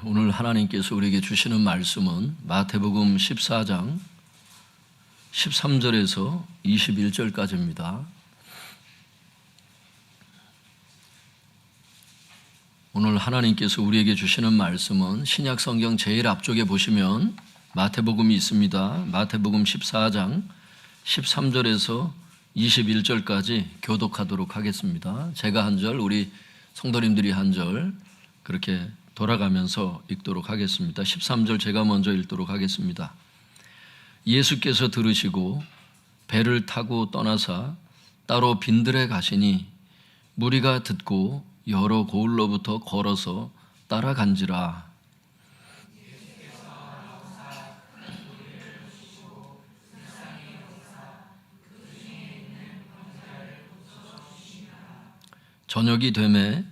오늘 하나님께서 우리에게 주시는 말씀은 마태복음 14장 13절에서 21절까지입니다. 오늘 하나님께서 우리에게 주시는 말씀은 신약 성경 제일 앞쪽에 보시면 마태복음이 있습니다. 마태복음 14장 13절에서 21절까지 교독하도록 하겠습니다. 제가 한 절, 우리 성도님들이 한 절 그렇게 돌아가면서 읽도록 하겠습니다. 13절 제가 먼저 읽도록 하겠습니다. 예수께서 들으시고 배를 타고 떠나사 따로 빈들에 가시니 무리가 듣고 여러 고을로부터 걸어서 따라간지라. 저녁이 되매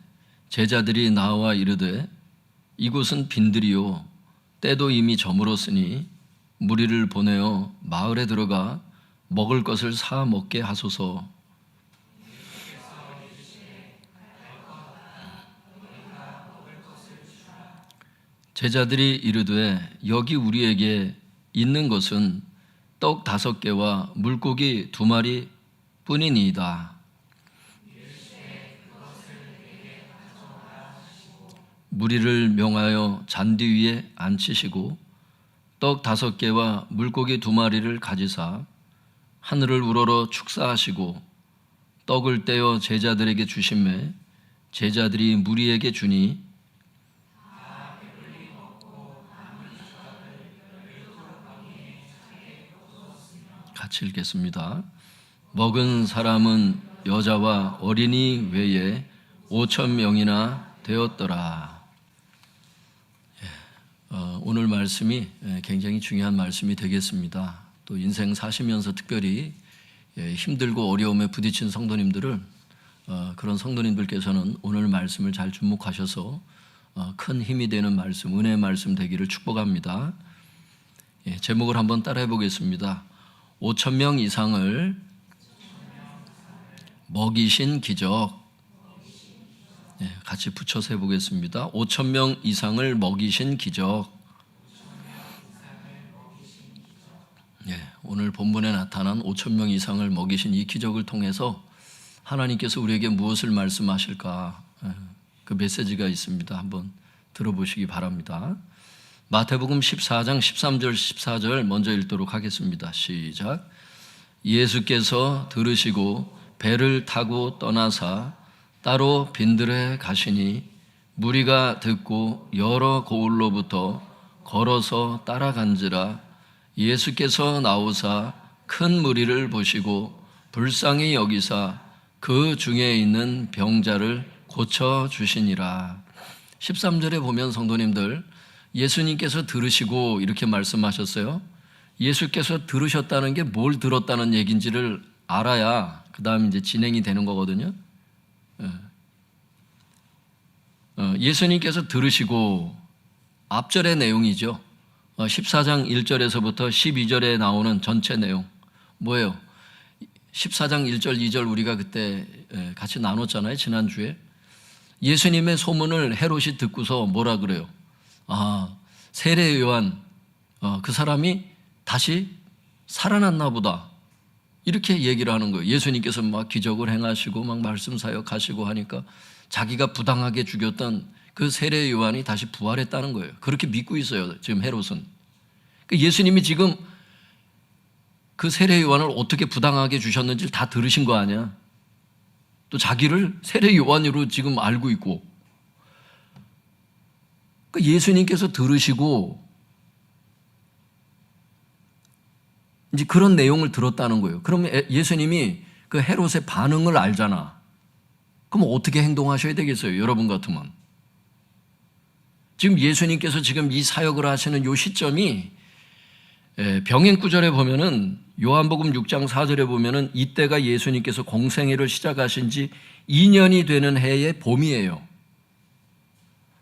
제자들이 나와 이르되 이곳은 빈들이요 때도 이미 저물었으니 무리를 보내어 마을에 들어가 먹을 것을 사 먹게 하소서. 제자들이 이르되 여기 우리에게 있는 것은 떡 5개와 물고기 2마리 뿐이니이다. 무리를 명하여 잔디 위에 앉히시고 떡 5개와 물고기 2마리를 가지사 하늘을 우러러 축사하시고 떡을 떼어 제자들에게 주시매 제자들이 무리에게 주니 같이 읽겠습니다. 먹은 사람은 여자와 어린이 외에 5,000명이나 되었더라. 오늘 말씀이 굉장히 중요한 말씀이 되겠습니다. 또 인생 사시면서 특별히 힘들고 어려움에 부딪힌 성도님들을 그런 성도님들께서는 오늘 말씀을 잘 주목하셔서 큰 힘이 되는 말씀, 은혜의 말씀 되기를 축복합니다. 제목을 한번 따라해 보겠습니다. 5,000명 이상을 먹이신 기적. 같이 붙여서 해보겠습니다. 5,000명 이상을 먹이신 기적. 오늘 본문에 나타난 5,000명 이상을 먹이신 이 기적을 통해서 하나님께서 우리에게 무엇을 말씀하실까? 그 메시지가 있습니다. 한번 들어보시기 바랍니다. 마태복음 14장 13절 14절 먼저 읽도록 하겠습니다. 시작. 예수께서 들으시고 배를 타고 떠나사 따로 빈들에 가시니 무리가 듣고 여러 고을로부터 걸어서 따라간지라. 예수께서 나오사 큰 무리를 보시고 불쌍히 여기사 그 중에 있는 병자를 고쳐주시니라. 13절에 보면 성도님들, 예수님께서 들으시고 이렇게 말씀하셨어요. 예수께서 들으셨다는 게 뭘 들었다는 얘기인지를 알아야 그 다음 이제 진행이 되는 거거든요. 예수님께서 들으시고 앞절의 내용이죠. 14장 1절에서부터 12절에 나오는 전체 내용 뭐예요? 14장 1절 2절 우리가 그때 같이 나눴잖아요. 지난주에 예수님의 소문을 헤롯이 듣고서 뭐라 그래요? 세례 요한 그 사람이 다시 살아났나 보다 이렇게 얘기를 하는 거예요. 예수님께서 막 기적을 행하시고 막 말씀 사역하시고 하니까 자기가 부당하게 죽였던 그 세례 요한이 다시 부활했다는 거예요. 그렇게 믿고 있어요. 지금 헤롯은. 예수님이 지금 그 세례 요한을 어떻게 부당하게 주셨는지 다 들으신 거 아니야. 또 자기를 세례 요한으로 지금 알고 있고. 예수님께서 들으시고 이제 그런 내용을 들었다는 거예요. 그러면 예수님이 그 헤롯의 반응을 알잖아. 그럼 어떻게 행동하셔야 되겠어요? 여러분 같으면. 지금 예수님께서 지금 이 사역을 하시는 요 시점이 병행 구절에 보면은 요한복음 6장 4절에 보면은 이때가 예수님께서 공생애를 시작하신 지 2년이 되는 해의 봄이에요.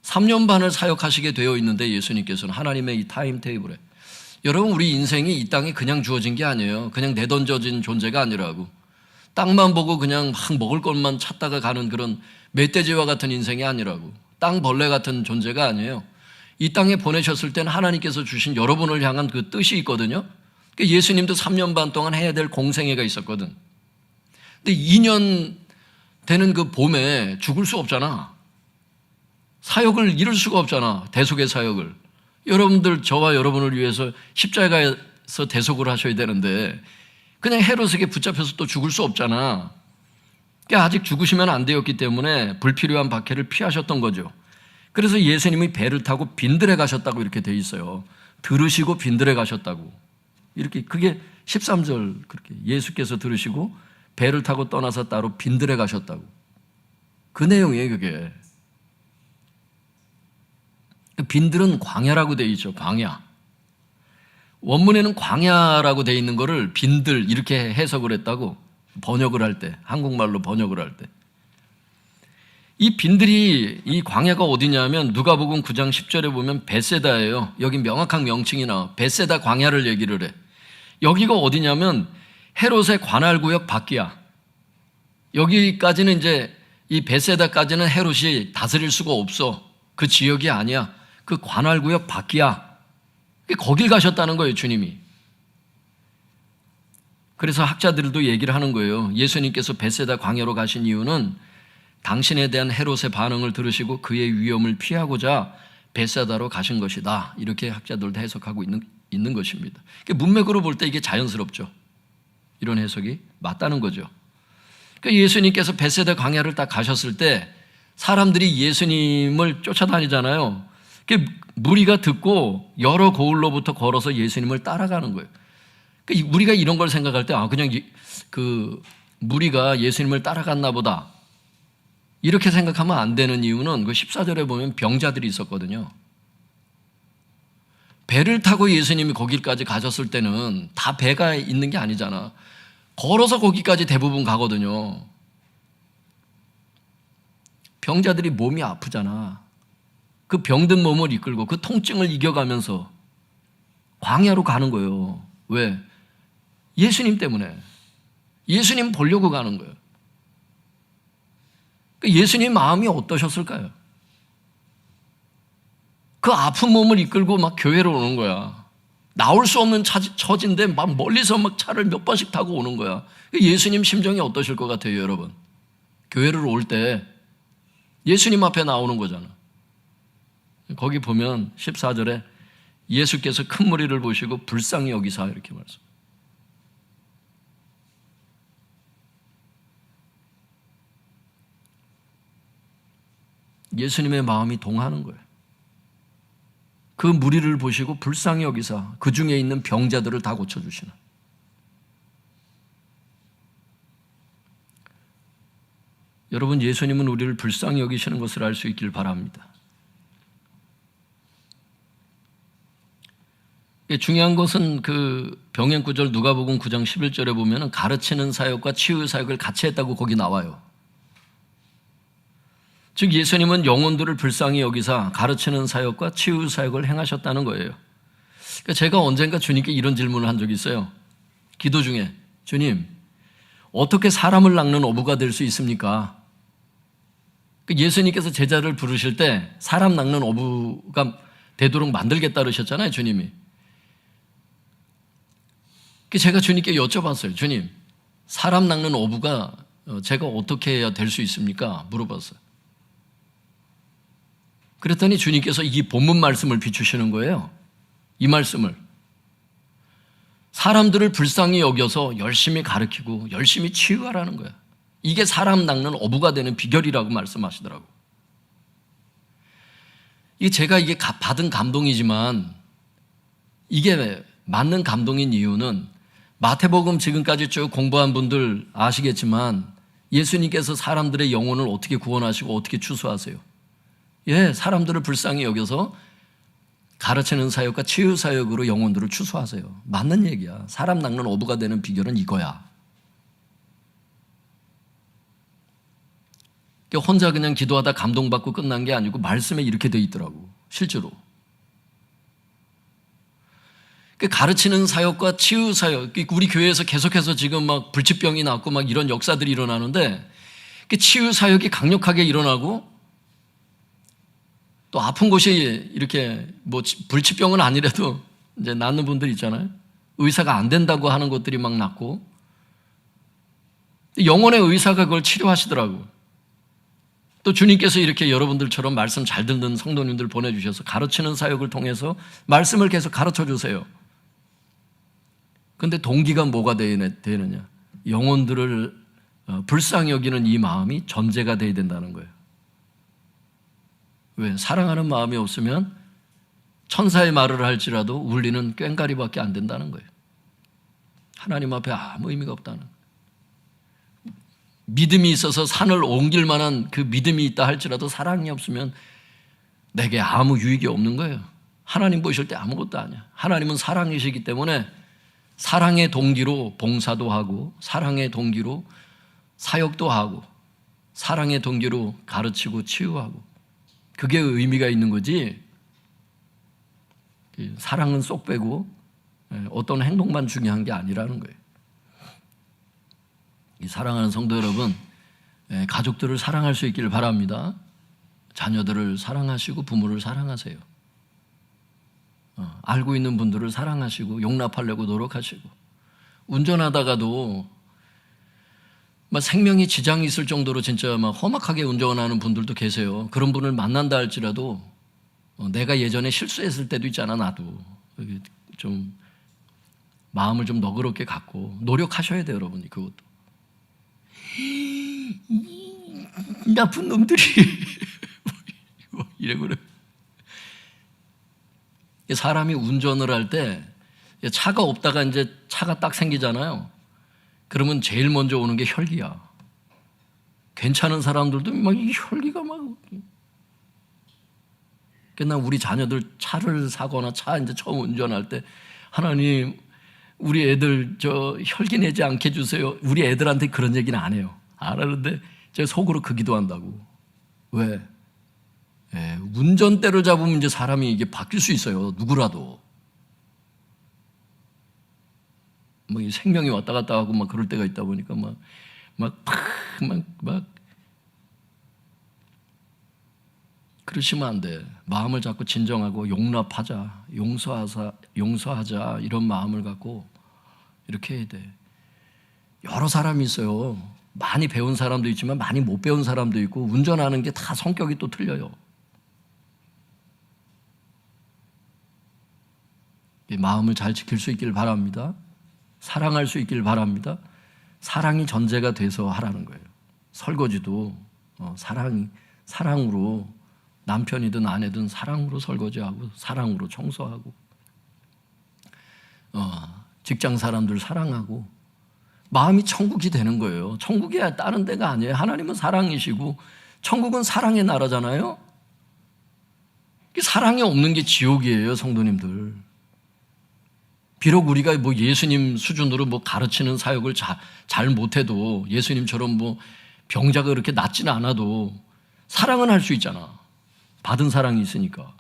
3년 반을 사역하시게 되어 있는데 예수님께서는 하나님의 이 타임 테이블에 여러분 우리 인생이 이 땅에 그냥 주어진 게 아니에요. 그냥 내던져진 존재가 아니라고. 땅만 보고 그냥 막 먹을 것만 찾다가 가는 그런 멧돼지와 같은 인생이 아니라고. 땅벌레 같은 존재가 아니에요. 이 땅에 보내셨을 때는 하나님께서 주신 여러분을 향한 그 뜻이 있거든요. 예수님도 3년 반 동안 해야 될 공생애가 있었거든. 근데 2년 되는 그 봄에 죽을 수 없잖아. 사역을 이룰 수가 없잖아. 대속의 사역을. 여러분들, 저와 여러분을 위해서 십자가에서 대속을 하셔야 되는데 그냥 헤롯에게 붙잡혀서 또 죽을 수 없잖아. 그러니까 아직 죽으시면 안 되었기 때문에 불필요한 박해를 피하셨던 거죠. 그래서 예수님이 배를 타고 빈들에 가셨다고 이렇게 돼 있어요. 들으시고 빈들에 가셨다고. 이렇게 그게 13절 그렇게 예수께서 들으시고 배를 타고 떠나서 따로 빈들에 가셨다고. 그 내용이에요, 그게. 빈들은 광야라고 돼 있죠. 광야. 원문에는 광야라고 돼 있는 거를 빈들 이렇게 해석을 했다고. 번역을 할 때, 한국말로 번역을 할 때. 이 빈들이, 이 광야가 어디냐면 누가복음 9장 10절에 보면 벳세다예요. 여기 명확한 명칭이 나와. 벳세다 광야를 얘기를 해. 여기가 어디냐면 헤롯의 관할구역 밖이야. 여기까지는 이제 이 벳세다까지는 헤롯이 다스릴 수가 없어. 그 지역이 아니야. 그 관할구역 밖이야. 거길 가셨다는 거예요, 주님이. 그래서 학자들도 얘기를 하는 거예요. 예수님께서 벳세다 광야로 가신 이유는 당신에 대한 헤롯의 반응을 들으시고 그의 위험을 피하고자 벳세다로 가신 것이다. 이렇게 학자들도 해석하고 있는 것입니다. 문맥으로 볼 때 이게 자연스럽죠. 이런 해석이 맞다는 거죠. 그러니까 예수님께서 벳세다 광야를 딱 가셨을 때 사람들이 예수님을 쫓아다니잖아요. 무리가 듣고 여러 고을로부터 걸어서 예수님을 따라가는 거예요. 그러니까 우리가 이런 걸 생각할 때 그냥 그 무리가 예수님을 따라갔나 보다 이렇게 생각하면 안 되는 이유는 그 14절에 보면 병자들이 있었거든요. 배를 타고 예수님이 거기까지 가셨을 때는 다 배가 있는 게 아니잖아. 걸어서 거기까지 대부분 가거든요. 병자들이 몸이 아프잖아. 그 병든 몸을 이끌고 그 통증을 이겨가면서 광야로 가는 거예요. 왜? 예수님 때문에. 예수님 보려고 가는 거예요. 예수님 마음이 어떠셨을까요? 그 아픈 몸을 이끌고 막 교회로 오는 거야. 나올 수 없는 처지인데 막 멀리서 막 차를 몇 번씩 타고 오는 거야. 예수님 심정이 어떠실 것 같아요, 여러분? 교회를 올 때 예수님 앞에 나오는 거잖아. 거기 보면 14절에 예수께서 큰 무리를 보시고 불쌍히 여기사 이렇게 말씀. 예수님의 마음이 동하는 거예요. 그 무리를 보시고 불쌍히 여기사 그 중에 있는 병자들을 다 고쳐주시는. 여러분, 예수님은 우리를 불쌍히 여기시는 것을 알 수 있길 바랍니다. 중요한 것은 그 병행 구절 누가복음 9장 11절에 보면 가르치는 사역과 치유 사역을 같이 했다고 거기 나와요. 즉 예수님은 영혼들을 불쌍히 여기사 가르치는 사역과 치유 사역을 행하셨다는 거예요. 그러니까 제가 언젠가 주님께 이런 질문을 한 적이 있어요. 기도 중에, 주님, 어떻게 사람을 낚는 어부가 될 수 있습니까? 예수님께서 제자를 부르실 때 사람 낚는 어부가 되도록 만들겠다 그러셨잖아요, 주님이. 제가 주님께 여쭤봤어요. 주님, 사람 낚는 어부가 제가 어떻게 해야 될 수 있습니까? 물어봤어요. 그랬더니 주님께서 이 본문 말씀을 비추시는 거예요. 이 말씀을. 사람들을 불쌍히 여겨서 열심히 가르치고 열심히 치유하라는 거야. 이게 사람 낚는 어부가 되는 비결이라고 말씀하시더라고. 제가 이게 받은 감동이지만 이게 맞는 감동인 이유는 마태복음 지금까지 쭉 공부한 분들 아시겠지만 예수님께서 사람들의 영혼을 어떻게 구원하시고 어떻게 추수하세요? 사람들을 불쌍히 여겨서 가르치는 사역과 치유 사역으로 영혼들을 추수하세요. 맞는 얘기야. 사람 낚는 어부가 되는 비결은 이거야. 혼자 그냥 기도하다 감동받고 끝난 게 아니고 말씀에 이렇게 돼 있더라고. 실제로. 가르치는 사역과 치유 사역, 우리 교회에서 계속해서 지금 막 불치병이 났고 막 이런 역사들이 일어나는데 치유 사역이 강력하게 일어나고 또 아픈 곳이 이렇게 뭐 불치병은 아니라도 이제 낫는 분들 있잖아요. 의사가 안 된다고 하는 것들이 막 낫고, 영혼의 의사가 그걸 치료하시더라고요. 또 주님께서 이렇게 여러분들처럼 말씀 잘 듣는 성도님들 보내주셔서 가르치는 사역을 통해서 말씀을 계속 가르쳐 주세요. 그런데 동기가 뭐가 되느냐? 영혼들을 불쌍히 여기는 이 마음이 전제가 되어야 된다는 거예요. 왜? 사랑하는 마음이 없으면 천사의 말을 할지라도 울리는 꽹과리밖에 안 된다는 거예요. 하나님 앞에 아무 의미가 없다는 거예요. 믿음이 있어서 산을 옮길 만한 그 믿음이 있다 할지라도 사랑이 없으면 내게 아무 유익이 없는 거예요. 하나님 보실 때 아무것도 아니야. 하나님은 사랑이시기 때문에 사랑의 동기로 봉사도 하고, 사랑의 동기로 사역도 하고, 사랑의 동기로 가르치고 치유하고, 그게 의미가 있는 거지. 사랑은 쏙 빼고 어떤 행동만 중요한 게 아니라는 거예요. 이 사랑하는 성도 여러분, 가족들을 사랑할 수 있기를 바랍니다. 자녀들을 사랑하시고 부모를 사랑하세요. 알고 있는 분들을 사랑하시고 용납하려고 노력하시고, 운전하다가도 막 생명이 지장이 있을 정도로 진짜 막 험악하게 운전하는 분들도 계세요. 그런 분을 만난다 할지라도 내가 예전에 실수했을 때도 있잖아. 나도 좀 마음을 좀 너그럽게 갖고 노력하셔야 돼요, 여러분이. 그것도 나쁜 놈들이 이러고 그래. 사람이 운전을 할 때 차가 없다가 이제 차가 딱 생기잖아요. 그러면 제일 먼저 오는 게 혈기야. 괜찮은 사람들도 막 이 혈기가 막. 그러나 우리 자녀들 차를 사거나 차 이제 처음 운전할 때, 하나님 우리 애들 저 혈기 내지 않게 해주세요. 우리 애들한테 그런 얘기는 안 해요. 안 하는데 제가 속으로 그 기도한다고. 왜? 운전대를 잡으면 이제 사람이 이게 바뀔 수 있어요. 누구라도. 뭐 생명이 왔다 갔다 하고 막 그럴 때가 있다 보니까 막 그러시면 안 돼. 마음을 잡고 진정하고 용납하자, 용서하자 이런 마음을 갖고 이렇게 해야 돼. 여러 사람이 있어요. 많이 배운 사람도 있지만 많이 못 배운 사람도 있고, 운전하는 게 다 성격이 또 틀려요. 마음을 잘 지킬 수 있기를 바랍니다. 사랑할 수 있기를 바랍니다. 사랑이 전제가 돼서 하라는 거예요. 설거지도 사랑으로, 남편이든 아내든 사랑으로 설거지하고 사랑으로 청소하고, 직장 사람들 사랑하고, 마음이 천국이 되는 거예요. 천국이 다른 데가 아니에요. 하나님은 사랑이시고 천국은 사랑의 나라잖아요. 사랑이 없는 게 지옥이에요, 성도님들. 비록 우리가 뭐 예수님 수준으로 뭐 가르치는 사역을 잘 못해도, 예수님처럼 뭐 병자가 그렇게 낫지는 않아도 사랑은 할 수 있잖아. 받은 사랑이 있으니까.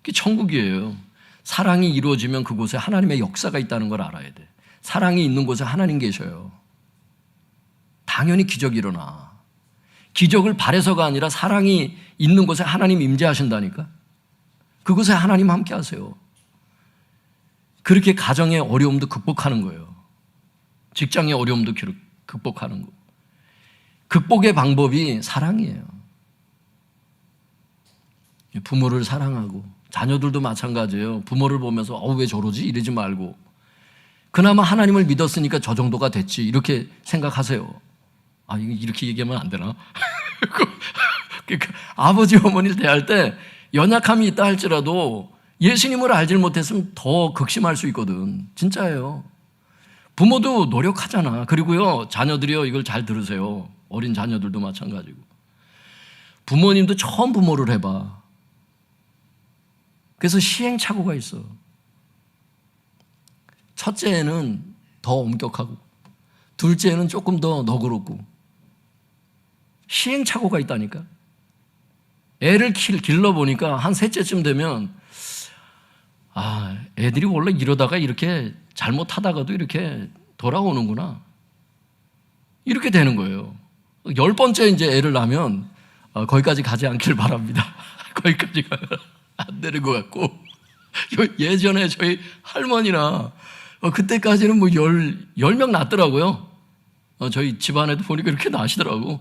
그게 천국이에요. 사랑이 이루어지면 그곳에 하나님의 역사가 있다는 걸 알아야 돼. 사랑이 있는 곳에 하나님 계셔요. 당연히 기적이 일어나. 기적을 바래서가 아니라 사랑이 있는 곳에 하나님 임재하신다니까. 그곳에 하나님 함께 하세요. 그렇게 가정의 어려움도 극복하는 거예요. 직장의 어려움도 극복하는 거. 극복의 방법이 사랑이에요. 부모를 사랑하고, 자녀들도 마찬가지예요. 부모를 보면서 왜 저러지? 이러지 말고, 그나마 하나님을 믿었으니까 저 정도가 됐지, 이렇게 생각하세요. 이렇게 얘기하면 안 되나? 그러니까 아버지 어머니를 대할 때 연약함이 있다 할지라도 예수님을 알지 못했으면 더 극심할 수 있거든. 진짜예요. 부모도 노력하잖아. 그리고요, 자녀들이요, 이걸 잘 들으세요. 어린 자녀들도 마찬가지고. 부모님도 처음 부모를 해봐. 그래서 시행착오가 있어. 첫째는 더 엄격하고, 둘째는 조금 더 너그럽고, 시행착오가 있다니까. 애를 길러보니까 한 셋째쯤 되면, 애들이 원래 이러다가 이렇게 잘못하다가도 이렇게 돌아오는구나, 이렇게 되는 거예요. 10번째 이제 애를 낳으면 거기까지 가지 않길 바랍니다. 거기까지 가면 안 되는 것 같고, 예전에 저희 할머니나 그때까지는 뭐 10명 낳더라고요. 저희 집안에도 보니까 이렇게 나시더라고.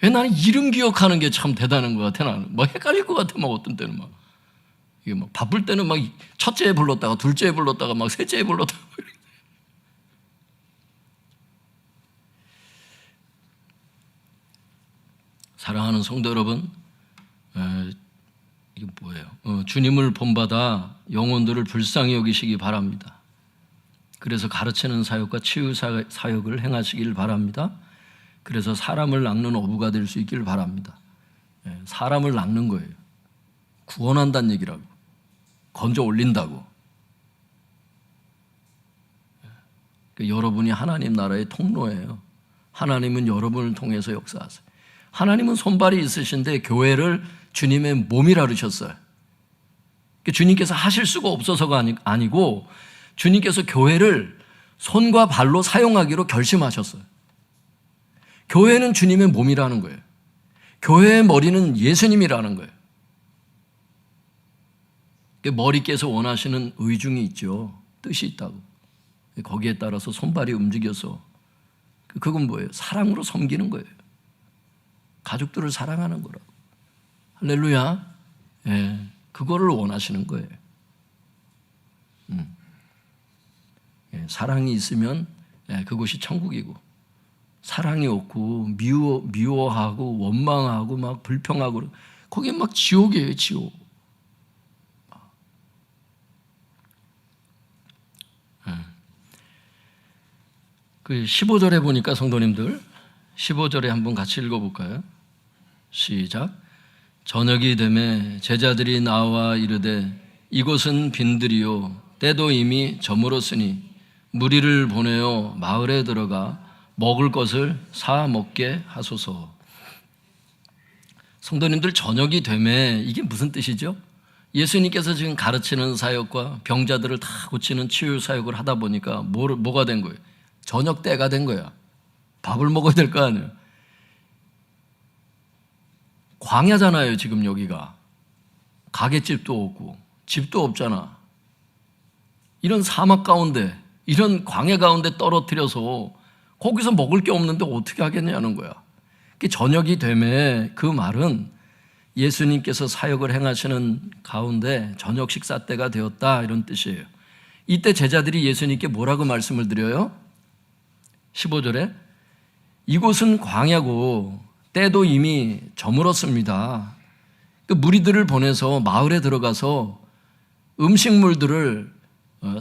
왜 나는 이름 기억하는 게 참 대단한 것 같아. 나는 뭐 헷갈릴 것 같아. 막 어떤 때는 막 이게 막 바쁠 때는 막 첫째에 불렀다가 둘째에 불렀다가 막 셋째에 불렀다가. 사랑하는 성도 여러분, 이게 뭐예요? 주님을 본받아 영혼들을 불쌍히 여기시기 바랍니다. 그래서 가르치는 사역과 치유 사역을 행하시길 바랍니다. 그래서 사람을 낚는 어부가 될 수 있길 바랍니다. 사람을 낚는 거예요. 구원한다는 얘기라고. 건져 올린다고. 여러분이 하나님 나라의 통로예요. 하나님은 여러분을 통해서 역사하세요. 하나님은 손발이 있으신데 교회를 주님의 몸이라 그러셨어요. 주님께서 하실 수가 없어서가 아니고 주님께서 교회를 손과 발로 사용하기로 결심하셨어요. 교회는 주님의 몸이라는 거예요. 교회의 머리는 예수님이라는 거예요. 머리께서 원하시는 의중이 있죠. 뜻이 있다고. 거기에 따라서 손발이 움직여서 그건 뭐예요? 사랑으로 섬기는 거예요. 가족들을 사랑하는 거라고. 할렐루야. 예, 그거를 원하시는 거예요. 예, 사랑이 있으면 그것이 천국이고, 사랑이 없고 미워하고 원망하고 막 불평하고 거기에 막 지옥이에요. 지옥. 그 15절에 보니까 성도님들 15절에 한번 같이 읽어볼까요? 시작. 저녁이 되매 제자들이 나와 이르되 이곳은 빈들이요 때도 이미 저물었으니 무리를 보내어 마을에 들어가 먹을 것을 사 먹게 하소서. 성도님들, 저녁이 되매 이게 무슨 뜻이죠? 예수님께서 지금 가르치는 사역과 병자들을 다 고치는 치유 사역을 하다 보니까 뭐가 된 거예요? 저녁 때가 된 거야. 밥을 먹어야 될 거 아니에요. 광야잖아요. 지금 여기가 가게집도 없고 집도 없잖아. 이런 사막 가운데, 이런 광야 가운데 떨어뜨려서 거기서 먹을 게 없는데 어떻게 하겠냐는 거야. 저녁이 되매 그 말은 예수님께서 사역을 행하시는 가운데 저녁 식사 때가 되었다, 이런 뜻이에요. 이때 제자들이 예수님께 뭐라고 말씀을 드려요? 15절에 이곳은 광야고 때도 이미 저물었습니다. 그 무리들을 보내서 마을에 들어가서 음식물들을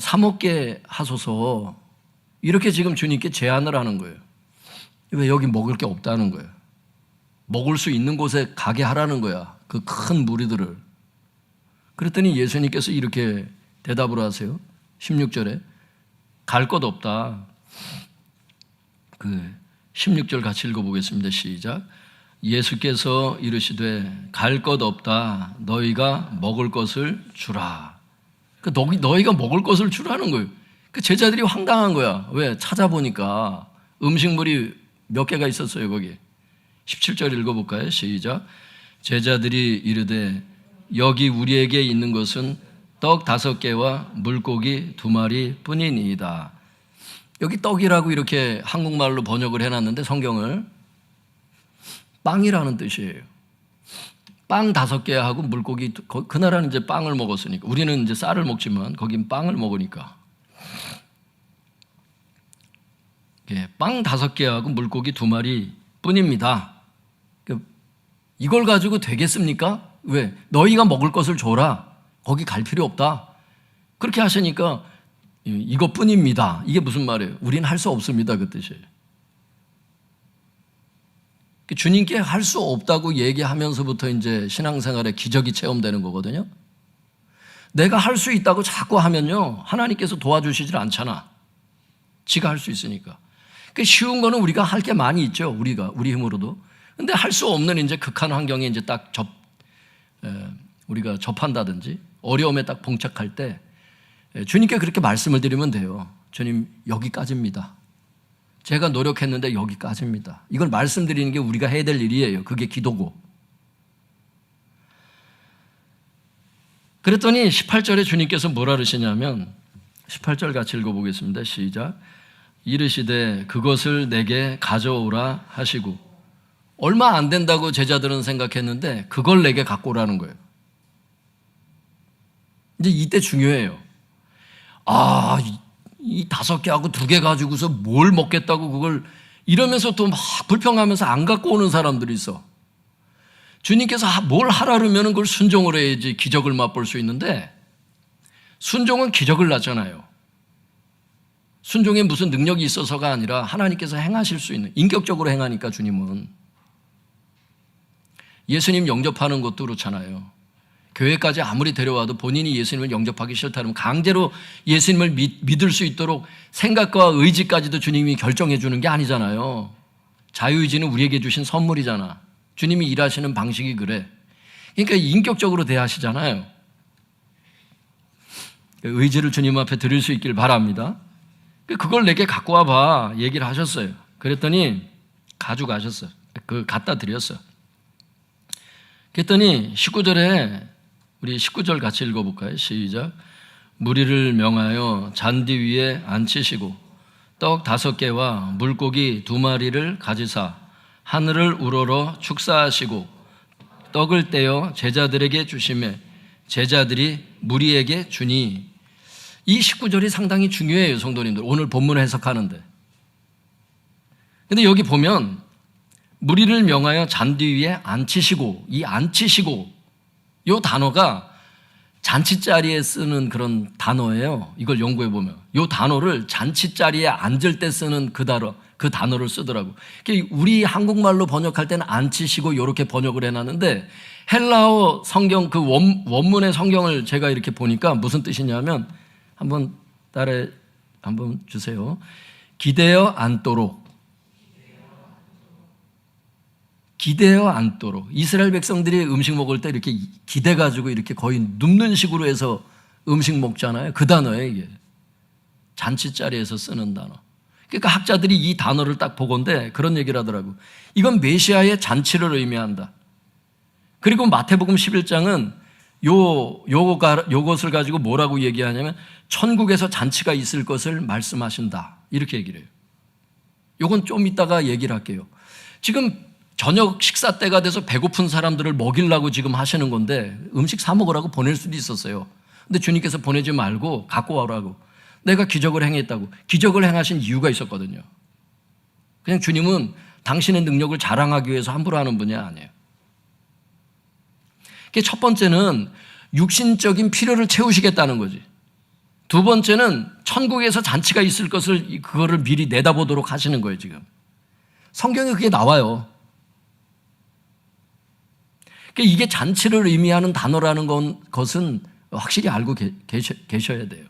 사 먹게 하소서, 이렇게 지금 주님께 제안을 하는 거예요. 왜 여기 먹을 게 없다는 거예요. 먹을 수 있는 곳에 가게 하라는 거야, 그 큰 무리들을. 그랬더니 예수님께서 이렇게 대답을 하세요. 16절에 갈 것 없다. 그 16절 같이 읽어보겠습니다. 시작. 예수께서 이르시되 갈 것 없다. 너희가 먹을 것을 주라. 너희가 먹을 것을 주라는 거예요. 그 제자들이 황당한 거야. 왜? 찾아보니까 음식물이 몇 개가 있었어요, 거기. 17절 읽어볼까요? 시작. 제자들이 이르되 여기 우리에게 있는 것은 떡 5개와 물고기 2마리 뿐이니이다. 여기 떡이라고 이렇게 한국말로 번역을 해놨는데 성경을 빵이라는 뜻이에요. 빵 5개하고 물고기, 그 나라는 이제 빵을 먹었으니까, 우리는 이제 쌀을 먹지만 거긴 빵을 먹으니까. 빵 5개하고 물고기 2마리 뿐입니다. 이걸 가지고 되겠습니까? 왜? 너희가 먹을 것을 줘라. 거기 갈 필요 없다. 그렇게 하시니까 이것뿐입니다. 이게 무슨 말이에요? 우리는 할 수 없습니다, 그 뜻이에요. 주님께 할 수 없다고 얘기하면서부터 이제 신앙생활에 기적이 체험되는 거거든요. 내가 할 수 있다고 자꾸 하면요, 하나님께서 도와주시질 않잖아. 지가 할 수 있으니까. 쉬운 거는 우리가 할 게 많이 있죠. 우리 힘으로도. 근데 할 수 없는 이제 극한 환경에 이제 딱 우리가 접한다든지 어려움에 딱 봉착할 때 주님께 그렇게 말씀을 드리면 돼요. 주님, 여기까지입니다. 제가 노력했는데 여기까지입니다. 이걸 말씀드리는 게 우리가 해야 될 일이에요. 그게 기도고. 그랬더니 18절에 주님께서 뭐라 그러시냐면 18절 같이 읽어보겠습니다. 시작. 이르시되 그것을 내게 가져오라 하시고, 얼마 안 된다고 제자들은 생각했는데 그걸 내게 갖고 오라는 거예요. 이제 이때 중요해요. 이 5개하고 2개 가지고서 뭘 먹겠다고 그걸 이러면서 또 막 불평하면서 안 갖고 오는 사람들이 있어. 주님께서 뭘 하라 그러면 그걸 순종을 해야지 기적을 맛볼 수 있는데, 순종은 기적을 낳잖아요. 순종에 무슨 능력이 있어서가 아니라 하나님께서 행하실 수 있는, 인격적으로 행하니까. 주님은 예수님 영접하는 것도 그렇잖아요. 교회까지 아무리 데려와도 본인이 예수님을 영접하기 싫다면 강제로 예수님을 믿을 수 있도록 생각과 의지까지도 주님이 결정해 주는 게 아니잖아요. 자유의지는 우리에게 주신 선물이잖아. 주님이 일하시는 방식이 그래. 그러니까 인격적으로 대하시잖아요. 의지를 주님 앞에 드릴 수 있길 바랍니다. 그걸 내게 갖고 와봐 얘기를 하셨어요. 그랬더니 가져가셨어요. 갖다 드렸어요. 그랬더니 19절에 우리 19절 같이 읽어볼까요? 시작. 무리를 명하여 잔디 위에 앉히시고 떡 5개와 물고기 2마리를 가지사 하늘을 우러러 축사하시고 떡을 떼어 제자들에게 주시매 제자들이 무리에게 주니. 이 19절이 상당히 중요해요, 성도님들. 오늘 본문 해석하는데. 근데 여기 보면 무리를 명하여 잔디 위에 앉히시고, 이 앉히시고 이 단어가 잔치자리에 쓰는 그런 단어예요. 이걸 연구해 보면 이 단어를 잔치자리에 앉을 때 쓰는 그 단어를 쓰더라고. 우리 한국말로 번역할 때는 앉히시고 이렇게 번역을 해놨는데, 헬라어 성경 그 원문의 성경을 제가 이렇게 보니까 무슨 뜻이냐면, 한번 따라 한번 주세요. 기대어 앉도록. 기대어 앉도록. 이스라엘 백성들이 음식 먹을 때 이렇게 기대가지고 이렇게 거의 눕는 식으로 해서 음식 먹잖아요. 그 단어예요, 이게. 잔치자리에서 쓰는 단어. 그러니까 학자들이 이 단어를 딱 보건대 그런 얘기를 하더라고. 이건 메시아의 잔치를 의미한다. 그리고 마태복음 11장은 요것을 가지고 뭐라고 얘기하냐면 천국에서 잔치가 있을 것을 말씀하신다. 이렇게 얘기를 해요. 요건 좀 이따가 얘기를 할게요. 지금 저녁 식사 때가 돼서 배고픈 사람들을 먹이려고 지금 하시는 건데 음식 사 먹으라고 보낼 수도 있었어요. 근데 주님께서 보내지 말고 갖고 와라고. 내가 기적을 행했다고. 기적을 행하신 이유가 있었거든요. 그냥 주님은 당신의 능력을 자랑하기 위해서 함부로 하는 분이 아니에요. 첫 번째는 육신적인 필요를 채우시겠다는 거지. 두 번째는 천국에서 잔치가 있을 것을 그거를 미리 내다보도록 하시는 거예요, 지금. 성경에 그게 나와요. 이게 잔치를 의미하는 단어라는 것은 확실히 알고 계셔야 돼요.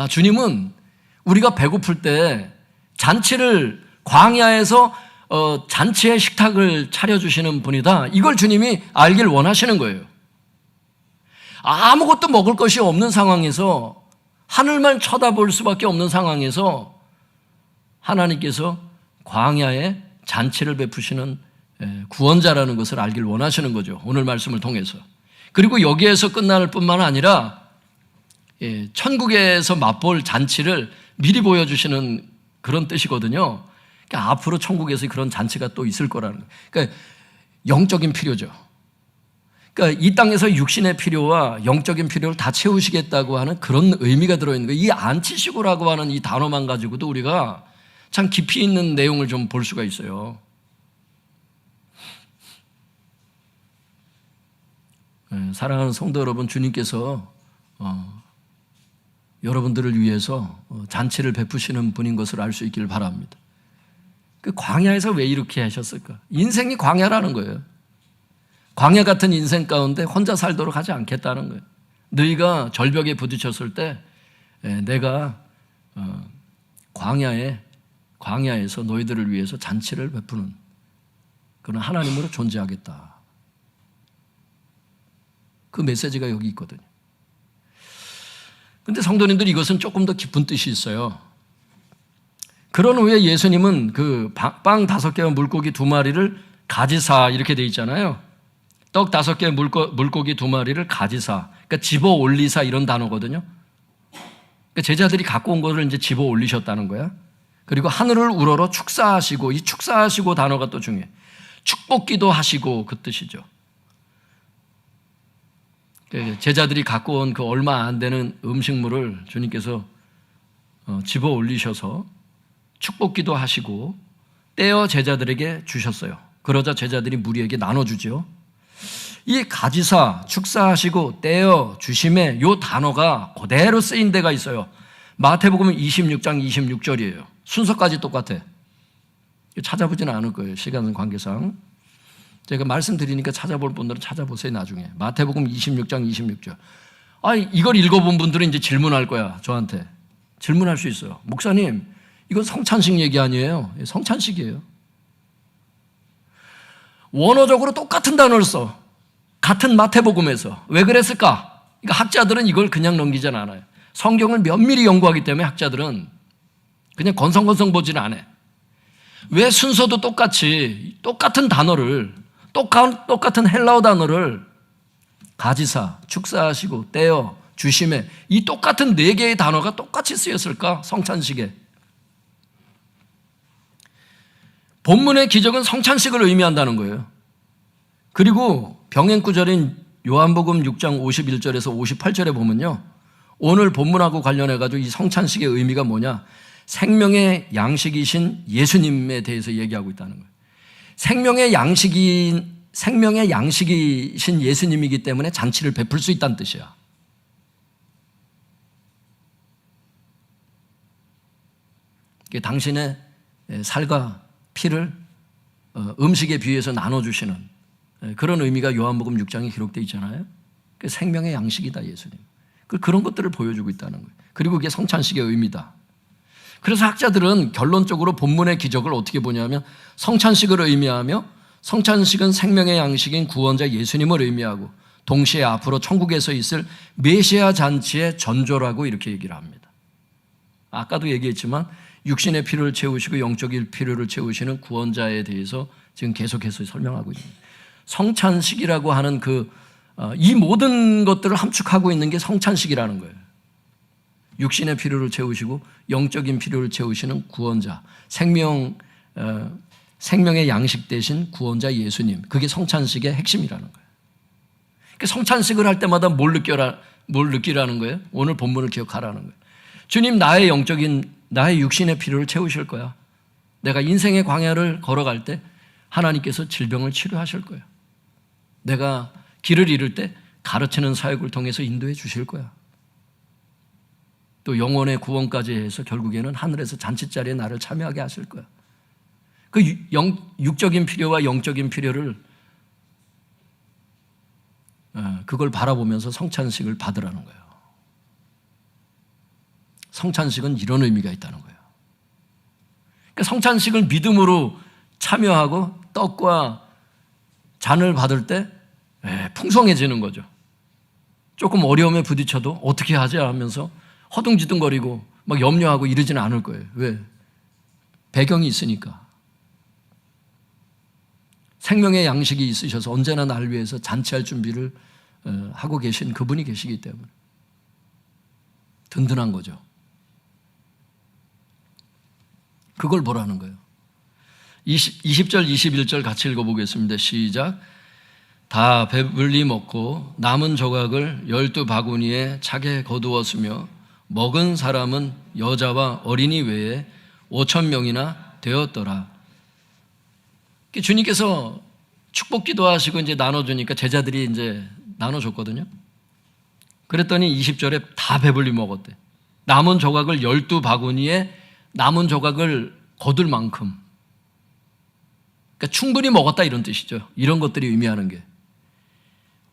주님은 우리가 배고플 때 잔치를 광야에서 잔치의 식탁을 차려주시는 분이다. 이걸 주님이 알길 원하시는 거예요. 아무것도 먹을 것이 없는 상황에서, 하늘만 쳐다볼 수밖에 없는 상황에서 하나님께서 광야에 잔치를 베푸시는 구원자라는 것을 알길 원하시는 거죠. 오늘 말씀을 통해서. 그리고 여기에서 끝날 뿐만 아니라 천국에서 맛볼 잔치를 미리 보여주시는 그런 뜻이거든요. 그러니까 앞으로 천국에서 그런 잔치가 또 있을 거라는 거예요. 그러니까 영적인 필요죠. 그러니까 이 땅에서 육신의 필요와 영적인 필요를 다 채우시겠다고 하는 그런 의미가 들어있는 거예요. 이 앉히시고라고 하는 이 단어만 가지고도 우리가 참 깊이 있는 내용을 좀 볼 수가 있어요. 사랑하는 성도 여러분, 주님께서 여러분들을 위해서 잔치를 베푸시는 분인 것을 알 수 있기를 바랍니다. 그 광야에서 왜 이렇게 하셨을까? 인생이 광야라는 거예요. 광야 같은 인생 가운데 혼자 살도록 하지 않겠다는 거예요. 너희가 절벽에 부딪혔을 때 내가 광야에서 너희들을 위해서 잔치를 베푸는 그런 하나님으로 존재하겠다. 그 메시지가 여기 있거든요. 그런데 성도님들, 이것은 조금 더 깊은 뜻이 있어요. 그런 후에 예수님은 그 빵 5개와 물고기 2마리를 가지사 이렇게 돼 있잖아요. 떡 5개 물고기 2마리를 가지사, 그러니까 집어 올리사 이런 단어거든요. 그러니까 제자들이 갖고 온 것을 이제 집어 올리셨다는 거야. 그리고 하늘을 우러러 축사하시고, 이 축사하시고 단어가 또 중요해. 축복기도 하시고 그 뜻이죠. 제자들이 갖고 온 그 얼마 안 되는 음식물을 주님께서 집어 올리셔서 축복기도 하시고 떼어 제자들에게 주셨어요. 그러자 제자들이 무리에게 나눠주죠. 이 가지사, 축사하시고 떼어 주심에 이 단어가 그대로 쓰인 데가 있어요. 마태복음 26장 26절이에요. 순서까지 똑같아. 찾아보지는 않을 거예요. 시간 관계상. 제가 말씀드리니까 찾아볼 분들은 찾아보세요. 나중에. 마태복음 26장 26절. 이걸 읽어본 분들은 이제 질문할 거야. 저한테. 질문할 수 있어요. 목사님, 이건 성찬식 얘기 아니에요. 성찬식이에요. 원어적으로 똑같은 단어를 써. 같은 마태복음에서. 왜 그랬을까? 그러니까 학자들은 이걸 그냥 넘기진 않아요. 성경을 면밀히 연구하기 때문에 학자들은 그냥 건성건성 보지는 않아요. 왜 순서도 똑같이 똑같은 단어를 똑같은 헬라어 단어를 가지사, 축사하시고 떼어 주심에 이 똑같은 4개의 단어가 똑같이 쓰였을까? 성찬식에. 본문의 기적은 성찬식을 의미한다는 거예요. 그리고 병행구절인 요한복음 6장 51절에서 58절에 보면요, 오늘 본문하고 관련해가지고 이 성찬식의 의미가 뭐냐? 생명의 양식이신 예수님에 대해서 얘기하고 있다는 거예요. 생명의 양식이신 예수님이기 때문에 잔치를 베풀 수 있다는 뜻이야. 당신의 살과 피를 음식에 비유해서 나눠주시는 그런 의미가 요한복음 6장에 기록되어 있잖아요. 생명의 양식이다, 예수님. 그런 것들을 보여주고 있다는 거예요. 그리고 그게 성찬식의 의미다. 그래서 학자들은 결론적으로 본문의 기적을 어떻게 보냐면 성찬식을 의미하며, 성찬식은 생명의 양식인 구원자 예수님을 의미하고 동시에 앞으로 천국에서 있을 메시아 잔치의 전조라고 이렇게 얘기를 합니다. 아까도 얘기했지만 육신의 필요를 채우시고 영적인 필요를 채우시는 구원자에 대해서 지금 계속해서 설명하고 있습니다. 성찬식이라고 하는 이 모든 것들을 함축하고 있는 게 성찬식이라는 거예요. 육신의 필요를 채우시고 영적인 필요를 채우시는 구원자, 생명의 양식 대신 구원자 예수님, 그게 성찬식의 핵심이라는 거예요. 그러니까 성찬식을 할 때마다 뭘 느끼라는 거예요? 오늘 본문을 기억하라는 거예요. 주님, 나의 육신의 필요를 채우실 거야. 내가 인생의 광야를 걸어갈 때 하나님께서 질병을 치료하실 거예요. 내가 길을 잃을 때 가르치는 사역을 통해서 인도해 주실 거야. 또 영혼의 구원까지 해서 결국에는 하늘에서 잔치자리에 나를 참여하게 하실 거야. 그 육적인 필요와 영적인 필요를 그걸 바라보면서 성찬식을 받으라는 거예요. 성찬식은 이런 의미가 있다는 거예요. 그러니까 성찬식을 믿음으로 참여하고 떡과 잔을 받을 때 풍성해지는 거죠. 조금 어려움에 부딪혀도 어떻게 하지 하면서 허둥지둥거리고 막 염려하고 이러지는 않을 거예요. 왜? 배경이 있으니까. 생명의 양식이 있으셔서 언제나 날 위해서 잔치할 준비를 하고 계신 그분이 계시기 때문에 든든한 거죠. 그걸 보라는 거예요. 20절, 21절 같이 읽어보겠습니다. 시작. 다 배불리 먹고 남은 조각을 12바구니에 차게 거두었으며 먹은 사람은 여자와 어린이 외에 5,000명이나 되었더라. 주님께서 축복 기도하시고 이제 나눠주니까 제자들이 이제 나눠줬거든요. 그랬더니 20절에 다 배불리 먹었대. 남은 조각을 12바구니에 남은 조각을 거둘 만큼. 그러니까 충분히 먹었다 이런 뜻이죠. 이런 것들이 의미하는 게.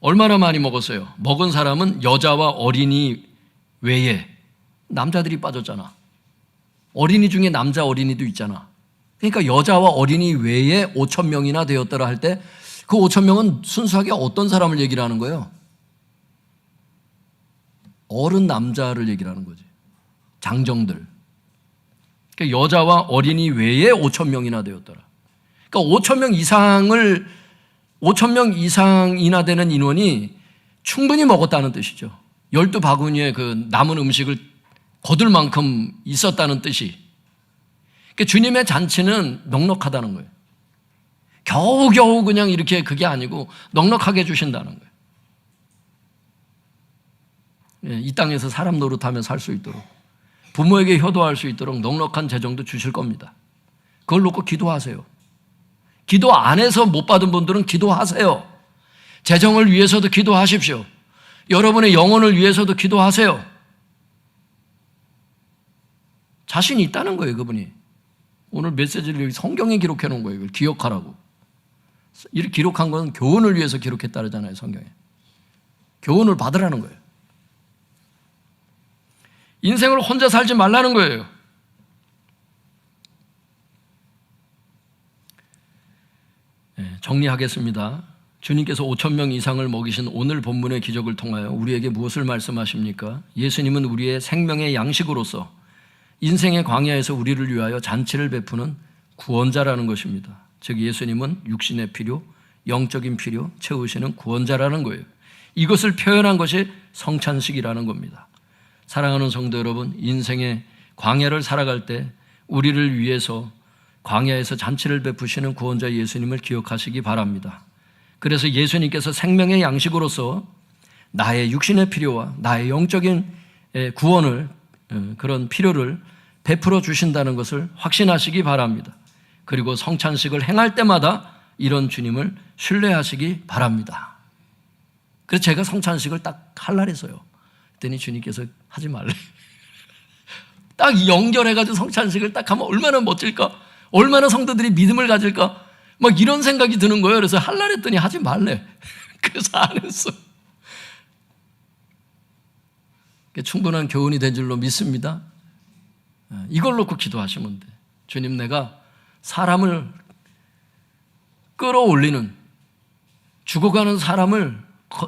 얼마나 많이 먹었어요? 먹은 사람은 여자와 어린이 외에. 남자들이 빠졌잖아. 어린이 중에 남자 어린이도 있잖아. 그러니까 여자와 어린이 외에 5,000명이나 되었더라 할 때 그 5,000명은 순수하게 어떤 사람을 얘기를 하는 거예요? 어른 남자를 얘기를 하는 거지. 장정들. 그러니까 여자와 어린이 외에 5,000명이나 되었더라. 그러니까 5,000명 이상을 5,000명 이상이나 되는 인원이 충분히 먹었다는 뜻이죠. 12바구니에 그 남은 음식을 거둘 만큼 있었다는 뜻이. 그러니까 주님의 잔치는 넉넉하다는 거예요. 겨우겨우 그냥 이렇게 그게 아니고 넉넉하게 주신다는 거예요. 이 땅에서 사람 노릇하며 살 수 있도록, 부모에게 효도할 수 있도록 넉넉한 재정도 주실 겁니다. 그걸 놓고 기도하세요. 기도 안 해서 못 받은 분들은 기도하세요. 재정을 위해서도 기도하십시오. 여러분의 영혼을 위해서도 기도하세요. 자신이 있다는 거예요, 그분이. 오늘 메시지를 여기 성경에 기록해 놓은 거예요. 이걸 기억하라고. 이렇게 기록한 건 교훈을 위해서 기록했다 그러잖아요, 성경에. 교훈을 받으라는 거예요. 인생을 혼자 살지 말라는 거예요. 정리하겠습니다. 주님께서 5,000명 이상을 먹이신 오늘 본문의 기적을 통하여 우리에게 무엇을 말씀하십니까? 예수님은 우리의 생명의 양식으로서 인생의 광야에서 우리를 위하여 잔치를 베푸는 구원자라는 것입니다. 즉 예수님은 육신의 필요, 영적인 필요 채우시는 구원자라는 거예요. 이것을 표현한 것이 성찬식이라는 겁니다. 사랑하는 성도 여러분, 인생의 광야를 살아갈 때 우리를 위해서 광야에서 잔치를 베푸시는 구원자 예수님을 기억하시기 바랍니다. 그래서 예수님께서 생명의 양식으로서 나의 육신의 필요와 나의 영적인 구원을, 그런 필요를 베풀어 주신다는 것을 확신하시기 바랍니다. 그리고 성찬식을 행할 때마다 이런 주님을 신뢰하시기 바랍니다. 그래서 제가 성찬식을 딱 하려고 했어요. 그랬더니 주님께서 하지 말래. 딱 연결해가지고 성찬식을 딱 하면 얼마나 멋질까? 얼마나 성도들이 믿음을 가질까? 막 이런 생각이 드는 거예요. 그래서 하려고 했더니 하지 말래. 그래서 안 했어. 충분한 교훈이 된 줄로 믿습니다. 이걸 놓고 기도하시면 돼. 주님, 내가 사람을 끌어올리는, 죽어가는 사람을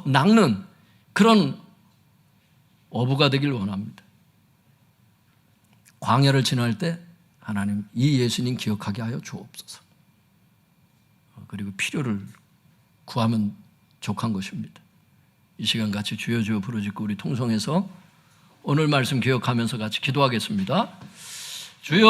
낚는 그런 어부가 되길 원합니다. 광야를 지날 때 하나님 이 예수님 기억하게 하여 주옵소서. 그리고 필요를 구하면 족한 것입니다. 이 시간 같이 주여 주여 부르짖고 우리 통성해서 오늘 말씀 기억하면서 같이 기도하겠습니다. 주여.